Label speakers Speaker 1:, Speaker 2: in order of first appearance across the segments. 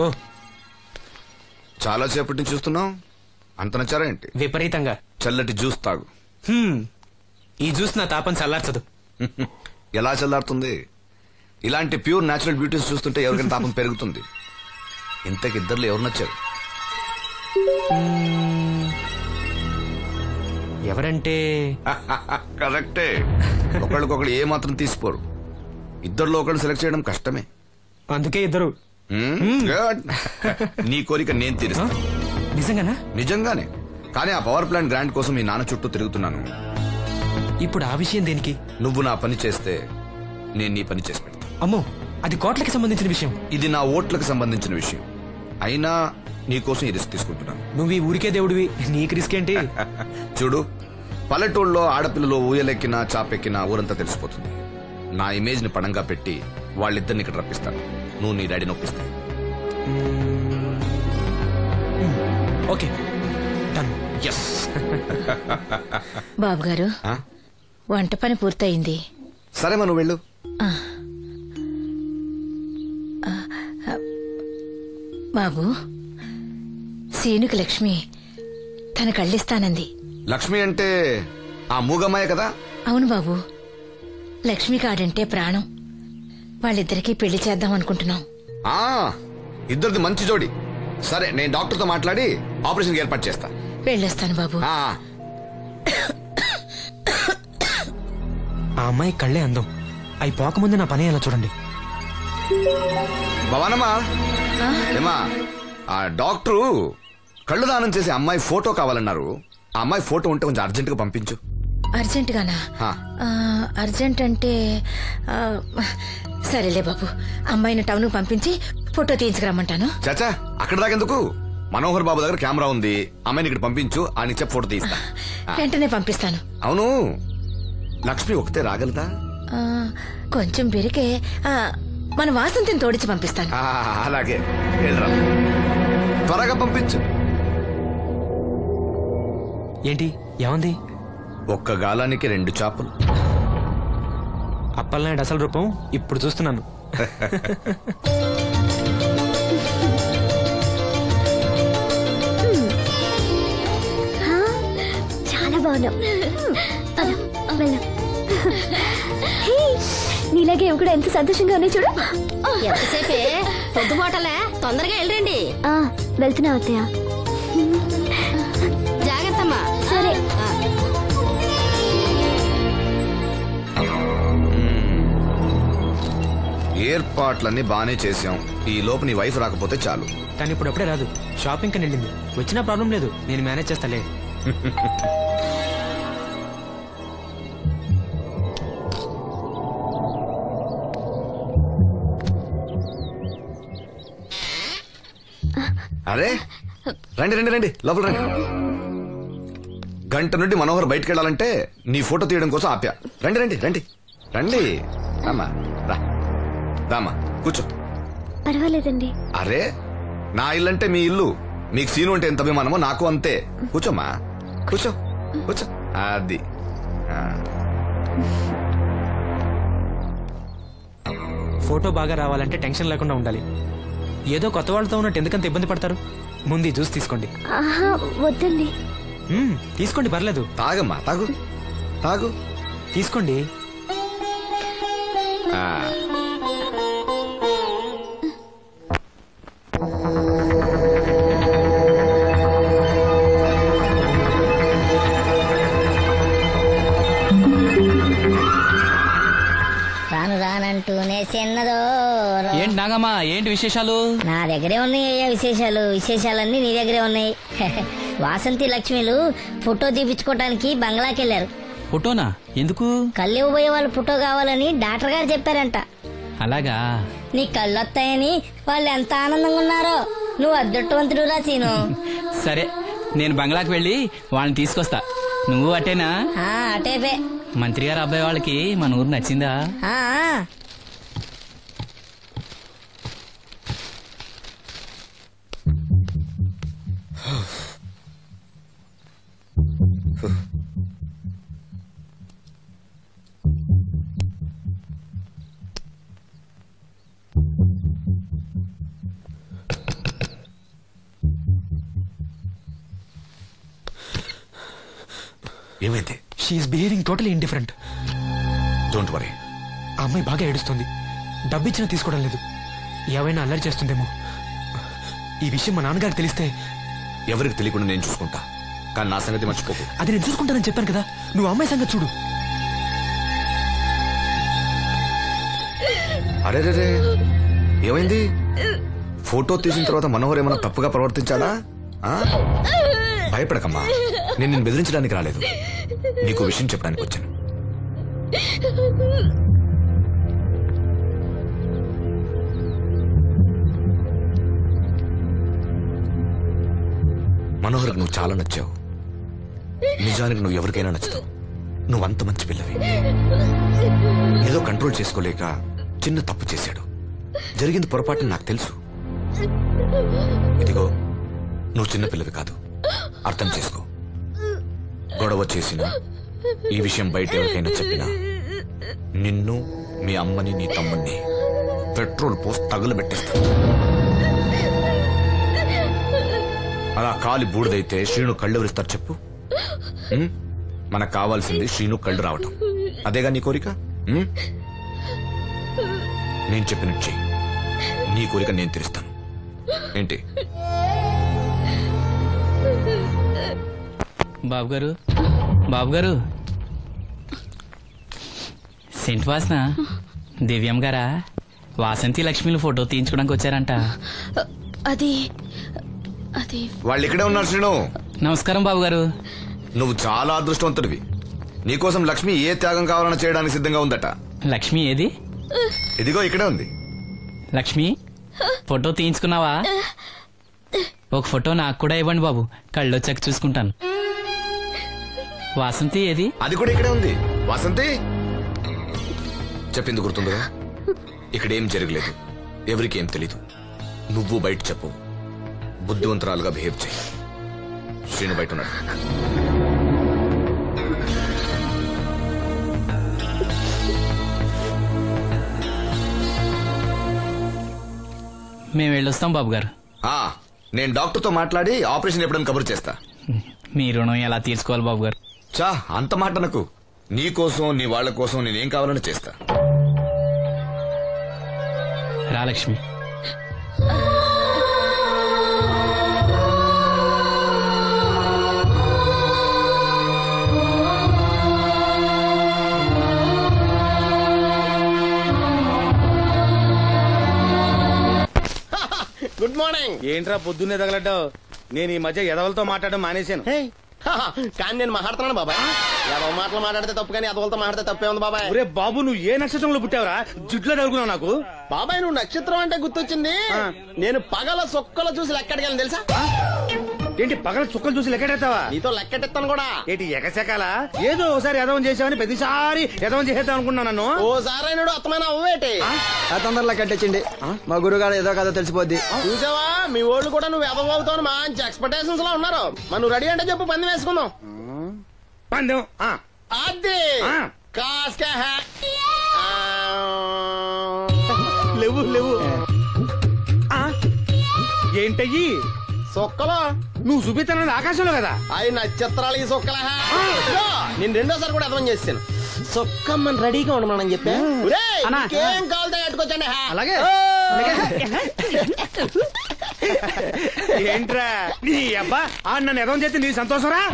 Speaker 1: ఓ
Speaker 2: చాలా సేపటి నుంచి చూస్తున్నావు. అంత నచ్చారా ఏంటి?
Speaker 1: విపరీతంగా.
Speaker 2: చల్లటి జ్యూస్ తాగు.
Speaker 1: ఈ జ్యూస్ నా తాపం చల్లార్చదు.
Speaker 2: ఎలా చల్లారుతుంది? ఇలాంటి ప్యూర్ న్యాచురల్ బ్యూటీస్ చూస్తుంటే ఎవరికైనా తాపం పెరుగుతుంది. ఇంతకి ఇద్దరులో ఎవరు నచ్చారు?
Speaker 1: ఎవరంటే?
Speaker 2: కరెక్టే. ఒకళ్ళకొకళ్ళు ఏ మాత్రం తీసిపోరు. ఇద్దరులో ఒకళ్ళు సెలెక్ట్ చేయడం కష్టమే.
Speaker 1: అందుకే ఇద్దరు.
Speaker 2: నీ కోరిక నేను తీరుస్తా.
Speaker 1: నిజంగానా?
Speaker 2: నిజంగానే. కానీ ఆ పవర్ ప్లాంట్ గ్రాంట్ కోసం మీ నాన్న చుట్టూ తిరుగుతున్నాను.
Speaker 1: ఇప్పుడు ఆ విషయం దేనికి?
Speaker 2: నువ్వు నా పని చేస్తే నేను నీ పని చేసి పెడతా.
Speaker 1: అమ్మో, అది కోట్లకి సంబంధించిన విషయం.
Speaker 2: ఇది నా ఓట్లకు సంబంధించిన విషయం. అయినా నీకోసం ఈ రిస్క్ తీసుకుంటున్నాను.
Speaker 1: నువ్వు ఈ ఊరికే దేవుడివి, నీకు రిస్క్ ఏంటి?
Speaker 2: చూడు, పల్లెటూళ్ళలో ఆడపిల్లలు ఊయలెక్కినా చాపెక్కినా ఊరంతా తెలిసిపోతుంది. నా ఇమేజ్ ని పడంగా పెట్టి వాళ్ళిద్దరిని ఇక్కడ రప్పిస్తాను. నువ్వు నీ డాడీ నొప్పిస్తాయి.
Speaker 1: Okay, done. yes.
Speaker 3: బాబు గారు, వంట పని పూర్తయింది.
Speaker 2: సరే మనం వెళ్ళు.
Speaker 3: బాబు, సీనుకి లక్ష్మి తన కళ్ళిస్తానంది.
Speaker 2: లక్ష్మి అంటే ఆ మూగమ్మాయే కదా?
Speaker 3: అవును బాబు, లక్ష్మి కాడంటే ప్రాణం. వాళ్ళిద్దరికీ పెళ్లి చేద్దాం అనుకుంటున్నాం.
Speaker 2: ఇద్దరిది మంచి జోడి. సరే, నేను డాక్టర్తో మాట్లాడి ఆపరేషన్ ఏర్పాటు చేస్తా.
Speaker 3: వెళ్ళొస్తాను బాబు.
Speaker 1: ఆ అమ్మాయి కళ్ళే అందం. అవి పోకముందు నా పని ఎలా చూడండి.
Speaker 2: భవానమ్మా, ఏమా, ఆ డాక్టరు కళ్ళు దానం చేసే అమ్మాయి ఫోటో కావాలన్నారు. ఆ అమ్మాయి ఫోటో ఉంటే కొంచెం అర్జెంట్ గా పంపించు.
Speaker 3: అర్జెంట్ గానా? అర్జెంట్ అంటే సరేలే బాబు, అమ్మాయిని టౌన్ పంపించి ఫోటో తీయించుకురమ్మంటాను.
Speaker 2: చాచా, అక్కడ దాకెందుకు? మనోహర్ బాబు దగ్గర కెమెరా ఉంది. అమ్మాయిని ఇక్కడ పంపించు, ఆయన చెప్పి ఫోటో తీస్తా.
Speaker 3: వెంటనే పంపిస్తాను.
Speaker 2: అవును, లక్ష్మి ఒకతే రాగలదా?
Speaker 3: కొంచెం బెరికే, మన వాసంతిని తోడిచి పంపిస్తాను.
Speaker 2: అలాగే, వెళ్ళరా, త్వరగా పంపించు.
Speaker 1: ఏంటి, ఏమంది?
Speaker 2: ఒక్క గాలానికి 2 చేపలు.
Speaker 1: అప్పలనాయుడు అసలు రూపం ఇప్పుడు చూస్తున్నాను.
Speaker 4: చాలా బాగున్నావు. నీలాగే కూడా ఎంత సంతోషంగా ఉన్నాయి చూడు.
Speaker 5: ఎంతసేపే పొద్దుబాటలే, తొందరగా వెళ్ళండి.
Speaker 4: వెళ్తున్నా అత్తయ్య.
Speaker 5: జాగ్రత్తమ్మా.
Speaker 4: సరే.
Speaker 2: ఏర్పాట్లన్నీ బానే చేసాం. ఈ లోపు నీ వైఫ్ రాకపోతే చాలు.
Speaker 1: కానీ ఇప్పుడు అప్పుడే రాదు, షాపింగ్ కని వెళ్ళింది. వచ్చినా ప్రాబ్లం లేదు, నేను మేనేజ్ చేస్తాలే.
Speaker 2: అరే, రండి రండి రండి, లోపల రండి. గంట నుండి మనోహర్ బయటకు వెళ్ళాలంటే నీ ఫోటో తీయడం కోసం ఆప్యా. రండి రండి రండి రండి. రామా, రా, రామా, కూర్చో.
Speaker 4: పర్వాలేదండి.
Speaker 2: అరే, నా ఇల్లు అంటే మీ ఇల్లు. మీకు సీను అంటే ఎంత అభిమానమో నాకు అంతే. కూర్చోమ్మా, కూర్చో కూర్చో. అది
Speaker 1: ఫోటో బాగా రావాలంటే టెన్షన్ లేకుండా ఉండాలి. ఏదో కొత్త వాళ్ళతో ఉన్నట్టు ఎందుకంత ఇబ్బంది పడతారు? ముందు జ్యూస్ తీసుకోండి.
Speaker 4: వద్దండి.
Speaker 1: తీసుకోండి, పర్లేదు.
Speaker 2: తాగమ్మా, తాగు తాగు,
Speaker 1: తీసుకోండి.
Speaker 5: రానంటూనే చిన్నదో.
Speaker 6: ఏంటి నాగమ్మా, ఏంటి విశేషాలు?
Speaker 5: నా దగ్గరే ఉన్నాయి అయ్యా విశేషాలు. విశేషాలన్నీ నీ దగ్గరే ఉన్నాయి. వాసంతి లక్ష్మిలు ఫోటో తీపించుకోవటానికి బంగ్లాకి వెళ్ళారు.
Speaker 6: ఫోటోనా? ఎందుకు?
Speaker 5: కళ్ళు ఇవ్వబోయే వాళ్ళు ఫోటో కావాలని డాక్టర్ గారు చెప్పారంట.
Speaker 6: అలాగా?
Speaker 5: నీ కళ్ళు వస్తాయని వాళ్ళు ఎంత ఆనందంగా ఉన్నారో. నువ్వు అదృష్టవంతుడు రా సీను.
Speaker 6: సరే, నేను బంగ్లాకి వెళ్ళి వాళ్ళని తీసుకొస్తా. నువ్వు అటేనా?
Speaker 5: అటేపే.
Speaker 6: మంత్రి గారు అబ్బాయి వాళ్ళకి మన ఊరు నచ్చిందా?
Speaker 2: ఏమైంది?
Speaker 1: She's behaving totally indifferent.
Speaker 2: Don't worry.
Speaker 1: ఆ అమ్మాయి బాగా ఏడుస్తుంది. డబ్బిచ్చినా తీసుకోవడం లేదు. ఏవైనా అల్లరి చేస్తుందేమో. ఈ విషయం మా నాన్నగారికి తెలిస్తే
Speaker 2: ఎవరికి తెలియకుండా నేను చూసుకుంటా, కానీ నా సంగతి మర్చిపోకు.
Speaker 1: అది నేను చూసుకుంటానని చెప్పాను కదా. నువ్వు అమ్మాయి సంగతి చూడు.
Speaker 2: అరే రే, ఏమైంది? ఫోటో తీసిన తర్వాత మనోహర్ ఏమైనా తప్పుగా ప్రవర్తించాడా? భయపడకమ్మా, నేను నిన్ను బెదిరించడానికి రాలేదు, నీకు విషయం చెప్పడానికి వచ్చాను. మనోహర్కి నువ్వు చాలా నచ్చావు. నిజానికి నువ్వు ఎవరికైనా నచ్చుతావు. నువ్వంత మంచి పిల్లవి. ఏదో కంట్రోల్ చేసుకోలేక చిన్న తప్పు చేశాడు. జరిగింది పొరపాటు నాకు తెలుసు. ఇదిగో, నువ్వు చిన్న పిల్లవి కాదు, అర్థం చేసుకో. గొడవ చేసినా, ఈ విషయం బయట ఎవరికైనా చెప్పినా నిన్ను, మీ అమ్మని, నీ తమ్ముణ్ణి పెట్రోల్ పోసి తగులబెట్టేస్తా. అలా కాలి బూడిదైతే శ్రీను కళ్ళు ఎవరిస్తారు చెప్పు? మనకు కావాల్సింది శ్రీను కళ్ళు రావటం. అదేగా నీ కోరిక? నేను చెప్పినట్టు చెయ్యి, నీ కోరిక నేను తీరుస్తాను. ఏంటి?
Speaker 6: బాబు గారు, బాబు గారు, సెంట్ వాసన దివ్యం గారా? వాసంతి లక్ష్మిలు ఫోటో తీయించుకోవడానికి వచ్చారంట.
Speaker 3: అది అది
Speaker 2: వాళ్ళు ఇక్కడే ఉన్నారు శ్రీను.
Speaker 6: నమస్కారం బాబు గారు.
Speaker 2: నువ్వు చాలా అదృష్టవంతుడివి. నీకోసం లక్ష్మి ఏ త్యాగం కావాలన్నా చేయడానికి సిద్ధంగా ఉందట.
Speaker 6: లక్ష్మి ఏది?
Speaker 2: ఇదిగో ఇక్కడే ఉంది.
Speaker 6: లక్ష్మి, ఫోటో తీయించుకున్నావా? ఒక ఫోటో నాకు కూడా ఇవ్వండి బాబు, కళ్ళు వచ్చాక చూసుకుంటాను. వాసంతి ఏది?
Speaker 2: అది కూడా ఇక్కడే ఉంది. వాసంతి, చెప్పింది గుర్తుందిగా? ఇక్కడేం జరగలేదు, ఎవరికి ఏం తెలీదు. నువ్వు బయట చెప్పు, బుద్ధివంతరాలుగా బిహేవ్ చేయి. శ్రీను బయట ఉన్నాడు.
Speaker 6: మేము వెళ్ళొస్తాం బాబు గారు.
Speaker 2: నేను డాక్టర్తో మాట్లాడి ఆపరేషన్ ఎప్పుడైనా కబురు చేస్తా.
Speaker 6: మీ రుణం ఎలా తీర్చుకోవాలి బాబు గారు?
Speaker 2: చా, అంత మాట నాకు. నీ కోసం, నీ వాళ్ళ కోసం నేనేం కావాలని చేస్తా.
Speaker 6: రా లక్ష్మి.
Speaker 7: Good morning.
Speaker 8: ఏంట్రా పొద్దున్నే తగలడ్డావు? నేను ఈ మధ్య ఎదవలతో మాట్లాడడం మానేశాను.
Speaker 7: కానీ నేను మాట్లాడుతున్నాను బాబాయ్. ఎదవ మాటలు మాట్లాడితే తప్పు, కానీ ఎదవలతో మాట్లాడితే తప్పే ఉంది బాబాయ్.
Speaker 8: ఒరే బాబు, నువ్వు ఏ నక్షత్రంలో పుట్టావురా? జుట్లో తగులుకున్నావు నాకు.
Speaker 7: బాబాయ్, నువ్వు నక్షత్రం అంటే గుర్తొచ్చింది. నేను పగల సొక్కలు చూసి లెక్కడికెళ్ళను తెలుసా?
Speaker 8: ఏంటి పగల చుక్కలు చూసి లెక్కెడతావా?
Speaker 7: నీతో లెక్కెట్టాను కూడా.
Speaker 8: ఏంటి ఎగసెకాల? ఏదో ఒకసారి ఎదవం చేసావని ప్రతిసారి ఎదవం చేసేద్దాం అనుకున్నాను నన్ను.
Speaker 7: ఓసారి అయినాడు అత్తమైన అవ్వేటి
Speaker 9: తొందరలో కట్టించండి. మా గురుగారు ఏదో కదా తెలిసిపోద్ది.
Speaker 7: చూసావా, మీ ఓళ్ళు కూడా నువ్వు ఎదవవుతావు మంచి ఎక్స్పెక్టేషన్స్ లో ఉన్నారు. మరి నువ్వు రెడీ అంటే చెప్పు, పందెం వేసుకుందాం.
Speaker 8: పందెం?
Speaker 7: అది కాస్క
Speaker 8: లేవు లేవు. ఏంటయ్యి
Speaker 7: సొక్కలో?
Speaker 8: నువ్వు చూపిస్తానది ఆకాశంలో కదా.
Speaker 7: అవి నక్షత్రాలు. ఈ సొక్కల నేను రెండోసారి కూడా అర్థం చేస్తాను. సొక్కమ్మని రెడీగా ఉండమని చెప్పా. ఏం కావాలితే ఎట్టుకొచ్చండి.
Speaker 8: అలాగే. ఏంట్రా నీ అబ్బా, నన్ను ఎదవం చేస్తే నీ సంతోషరా?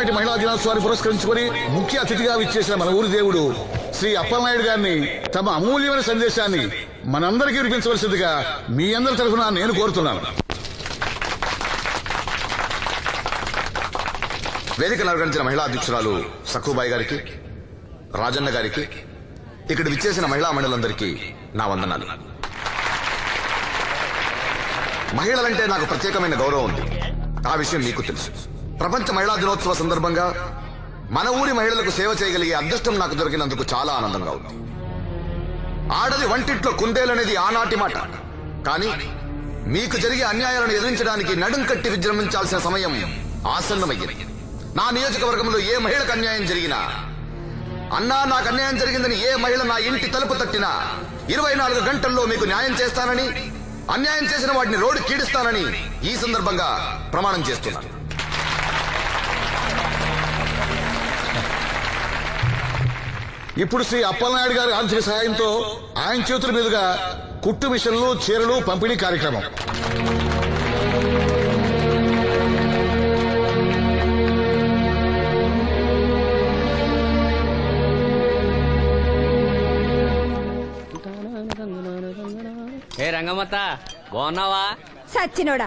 Speaker 10: ఈనాటి మహిళా దినోత్సవాన్ని పురస్కరించుకొని ముఖ్య అతిథిగా విచ్చేసిన మన ఊరి దేవుడు శ్రీ అప్పలనాయుడు గారిని తమ అమూల్యమైన సందేశాన్ని మనందరికీ వినిపించవలసిందిగా మీ అందరి తరఫున నేను కోరుతున్నాను. వేదికను అలంకరించిన మహిళా అధ్యక్షురాలు సక్కుబాయి గారికి, రాజన్న గారికి, ఇక్కడ విచ్చేసిన మహిళా మండలందరికీ నా వందనాలు. మహిళలంటే నాకు ప్రత్యేకమైన గౌరవం ఉంది. ఆ విషయం మీకు తెలుసు. ప్రపంచ మహిళా దినోత్సవ సందర్భంగా మన ఊరి మహిళలకు సేవ చేయగలిగే అదృష్టం నాకు దొరికినందుకు చాలా ఆనందంగా ఉంది. ఆడది వంటింట్లో కుందేలనేది ఆనాటి మాట. కానీ మీకు జరిగే అన్యాయాలను ఎదిరించడానికి నడుం కట్టి విజృంభించాల్సిన సమయం ఆసన్నమయ్యింది. నా నియోజకవర్గంలో ఏ మహిళకు అన్యాయం జరిగినా, అన్నా నాకు అన్యాయం జరిగిందని ఏ మహిళ నా ఇంటి తలుపు తట్టినా 24 గంటల్లో మీకు న్యాయం చేస్తానని, అన్యాయం చేసిన వాటిని రోడ్డు కీడిస్తానని ఈ సందర్భంగా ప్రమాణం చేస్తున్నాను. ఇప్పుడు శ్రీ అప్పలనాయుడు గారి ఆర్థిక సహాయంతో ఆయన చేతుల మీదుగా కుట్టు మిషన్లు, చీరలు పంపిణీ కార్యక్రమం.
Speaker 6: ఏ రంగమ్మత్త బాగున్నావా?
Speaker 11: సచ్చినోడా,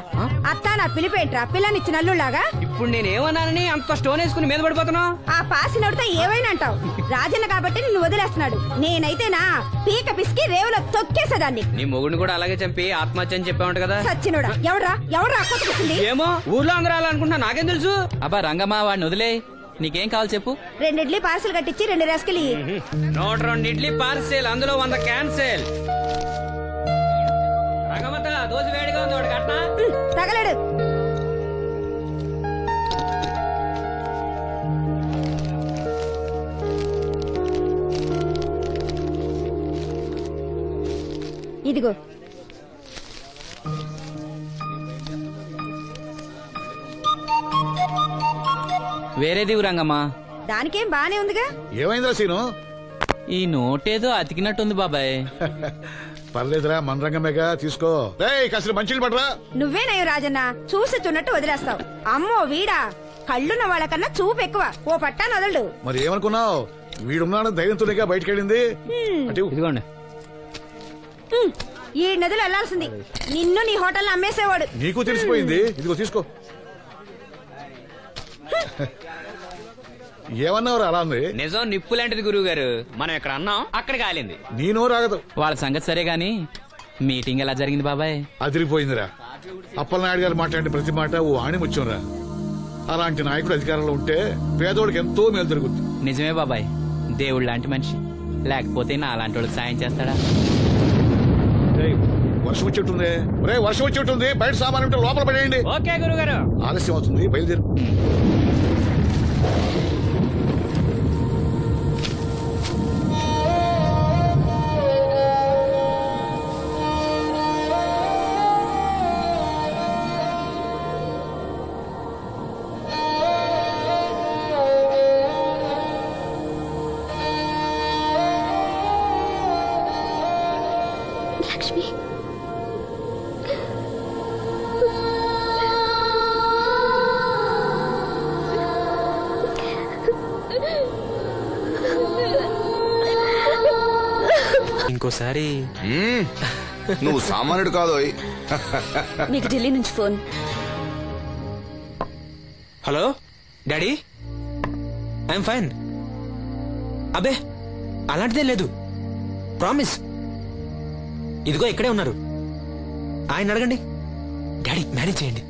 Speaker 11: అత్త నా పిలిపేంట్రా పిల్లనిచ్చి నల్లులాగా.
Speaker 6: ఇప్పుడు నేనేమన్నానని అంత స్టోన్ వేసుకుని మీద పడిపోతున్నావు?
Speaker 11: ఆ పాసినోడితో ఏవైనా అంటావు. రాజన్న కాబట్టి నిన్ను వదిలేస్తున్నాడు. నేనైతేనా పీక పిసికి రేవులో తొక్కేసేదాన్ని.
Speaker 6: నీ మొగుడిని కూడా అలాగే చంపి ఆత్మహత్య అని చెప్పావంట కదా.
Speaker 11: సచ్చినోడా, ఎవరా కొట్టుకొచ్చింది?
Speaker 6: ఏమో ఊర్లో అందరూ అలా నాకేం తెలుసు. అబ్బా రంగమ్మ, వాడిని వదిలే. నీకేం కావాలి చెప్పు.
Speaker 11: 2 ఇడ్లీ పార్సిల్ కట్టించి 2 రస్కిలి.
Speaker 6: 102 ఇడ్లీ పార్సెల్, అందులో 100 క్యాన్సెల్. రంగమ్మత దోశ వేడిగా ఉంది, ఒకటి కట్నా?
Speaker 11: తగలడు. ఇదిగో.
Speaker 6: వేరేది రంగమ్మా.
Speaker 11: దానికేం బానే ఉందిగా.
Speaker 10: ఏమైందిరా సీను?
Speaker 6: ఈ నోటేదో అతికినట్టుంది బాబాయ్.
Speaker 10: పర్లేదురా, మన రంగమేగా, తీసుకో. కాసిన మంచిలు పడరా.
Speaker 11: నువ్వేనయ్యో రాజన్న, చూసి చున్నట్టు వదిలేస్తావు. అమ్మో వీడా, కళ్ళున్న వాళ్ళకన్నా చూపు ఎక్కువ. ఓ పట్టా వదలడు.
Speaker 10: మరి ఏమనుకున్నావు? వీడున్నాడు ధైర్యంతోనేగా బయటకెళ్ళింది.
Speaker 6: ఇదిగోండి.
Speaker 11: ఈ నదులు వెళ్లాల్సింది. నిన్ను నీ హోటల్ అమ్మేసేవాడు.
Speaker 10: నీకు తెలిసిపోయింది. ఇదిగో తీసుకో. ఏమన్నావురా అలా ఉంది?
Speaker 6: నిజం నిప్పు లాంటిది గురువు గారు. మనం ఎక్కడ అన్నాం అక్కడ కాలింది.
Speaker 10: నేను రాగదు.
Speaker 6: వాళ్ళ సంగతి సరే గాని మీటింగ్ ఎలా జరిగింది బాబాయ్?
Speaker 10: అదిరిపోయిందిరా. అప్పలనాయుడు గారు మాట్లాడిన ప్రతి మాట ఓ ఆణిముత్యంరా. అలాంటి నాయకుడు అధికారంలో ఉంటే పేదోడికి ఎంతో మేలు జరుగుతుంది.
Speaker 6: నిజమే బాబాయ్, దేవుడు లాంటి మనిషి. లేకపోతే నా అలాంటి వాళ్ళకి సాయం చేస్తాడా?
Speaker 10: వర్షం వచ్చేట్టుంది. వర్షం వచ్చేట్టుంది. బయట సామాన్ ఉంటే లోపల పడేయండి.
Speaker 6: ఓకే గురుగారు.
Speaker 10: ఆలస్యం అవుతుంది, బయలుదేరు.
Speaker 4: లక్ష్మి,
Speaker 1: ఇంకోసారి
Speaker 2: నువ్వు సామాన్యుడు కాదు.
Speaker 4: మీకు ఢిల్లీ నుంచి phone.
Speaker 1: Hello daddy, I'm fine. అబే అలాంటిదేం లేదు, ప్రామిస్. ఇదిగో ఇక్కడే ఉన్నారు, ఆయన అడగండి. డాడీ మేనేజ్ చేయండి.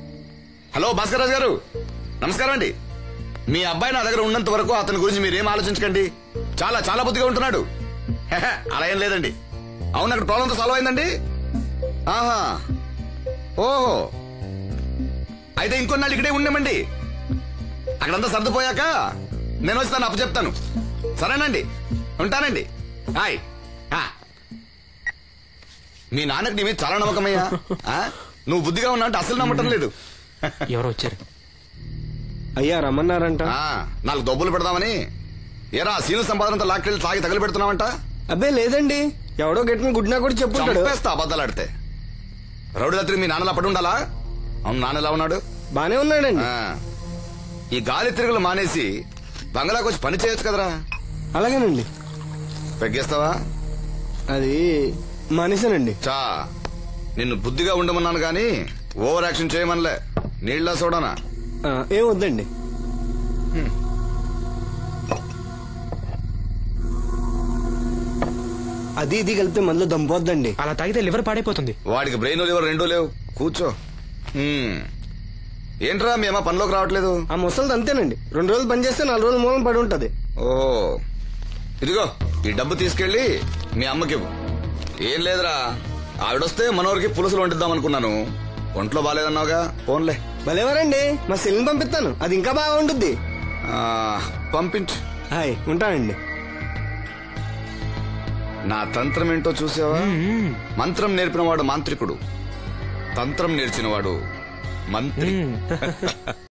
Speaker 2: హలో భాస్కర్ రాజు గారు, నమస్కారం అండి. మీ అబ్బాయి నా దగ్గర ఉన్నంత వరకు అతని గురించి మీరేం ఆలోచించకండి. చాలా చాలా బుద్ధిగా ఉంటున్నాడు. అలా ఏం లేదండి. అవును, అక్కడ ప్రాబ్లంతో సాల్వ్ అయిందండి. ఆహా, ఓహో, అయితే ఇంకొన్నాళ్ళు ఇక్కడే ఉండమండి. అక్కడంతా సర్దుపోయాక నేను వస్తాను, అప్పు చెప్తాను. సరేనండి, ఉంటానండి. హాయ్. మీ నాన్నకి నీ మీద చాలా నమ్మకమయ్యా. నువ్వు బుద్ధిగా ఉన్నావు అంటే అసలు నమ్మటం లేదు.
Speaker 1: ఎవరో వచ్చారు.
Speaker 9: అయ్యా రమ్మన్నారంట.
Speaker 2: 4 దొబ్బులు పెడదామని. ఏరా సీను సంపాదనంతో లాక్కెళ్ళి తాగి తగలు పెడుతున్నావంట?
Speaker 9: అబ్బే లేదండి, ఎవడో గట్టిన గుడ్నా కూడా చెప్పుంటాడు.
Speaker 2: చంపేస్తా అబద్ధాలాడితే. రౌడీ రాత్రి మీ నాన్నలా పడి ఉండాలా? అవును, నాన్న ఎలా ఉన్నాడు?
Speaker 9: బానే ఉన్నాడండి.
Speaker 10: ఈ గాలి తిరుగులు మానేసి బంగ్లాకి వచ్చి పని చేయొచ్చు కదరా.
Speaker 9: అలాగేనండి.
Speaker 10: పెగ్గేస్తావా?
Speaker 9: అది మానేశానండి.
Speaker 10: చా నిన్ను బుద్ధిగా ఉండమన్నాను గాని ఓవర్ యాక్షన్ చేయమనలే. నీళ్ళ సోడానా?
Speaker 9: ఏం వద్దండి. అది ఇది కలిపితే మనలో దంపోద్దండి.
Speaker 1: అలా తాగితే లివర్ పాడైపోతుంది.
Speaker 10: వాడికి బ్రెయిన్ లివర్ రెండూ లేవు. కూర్చో. ఏంట్రా మీ అమ్మ పనిలోకి రావట్లేదు?
Speaker 9: ఆ ముసలిది అంతేనండి, 2 రోజులు పని చేస్తే 4 రోజులు మూలం పడి ఉంటది.
Speaker 10: ఓ ఇదిగో ఈ డబ్బు తీసుకెళ్లి మీ అమ్మకివ్వు. ఏం లేదురా, ఆవిడొస్తే మనోరికి పులుసులు వండిద్దాం అనుకున్నాను. ఒంట్లో బాగాలేదన్నావుగా, ఫోన్లే.
Speaker 9: భలేవారండి, మా సెల్ని పంపిస్తాను, అది ఇంకా బాగా ఉంటుంది.
Speaker 10: పంపించు.
Speaker 9: హాయ్, ఉంటానండి.
Speaker 10: నా తంత్రం ఏంటో చూసావా? మంత్రం నేర్పినవాడు మాంత్రికుడు, తంత్రం నేర్చినవాడు మంత్రి.